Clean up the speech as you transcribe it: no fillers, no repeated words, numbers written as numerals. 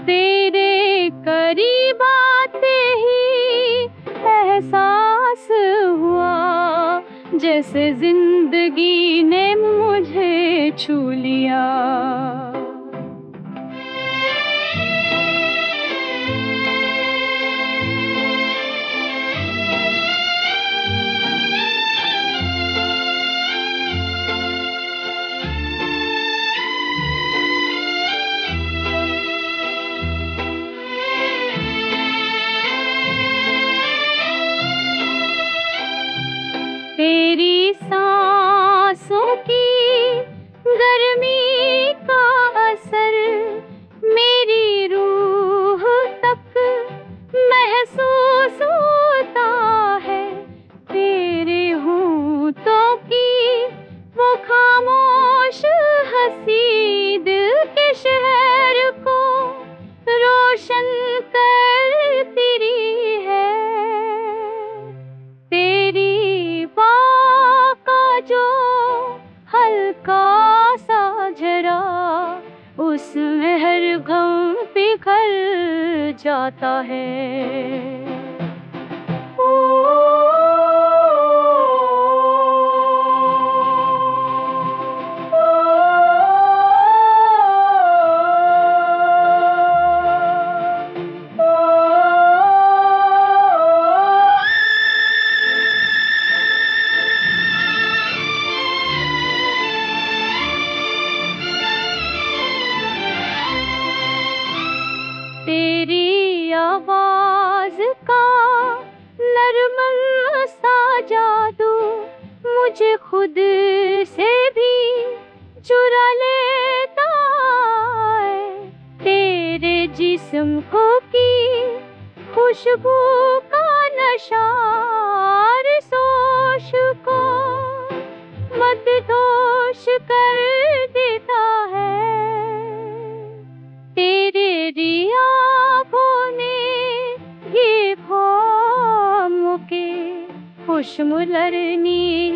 तेरे करीब आते ही एहसास हुआ, जैसे जिंदगी ने मुझे छू लिया। तेरी सांसों की गर्मी का असर मेरी रूह तक महसूस होता है। तेरे होठों की वो खामोश हंसी दिल के शहर को रोशन करती रही है। तेरी जो हल्का सा जरा उसमें हर गम पिघल जाता है। तेरी आवाज का नरम सा जादू मुझे खुद से भी चुरा लेता है। तेरे जिस्म को की खुशबू का नशा सोच को मदहोश कर देता है। तेरे रिया खुशमुलरनी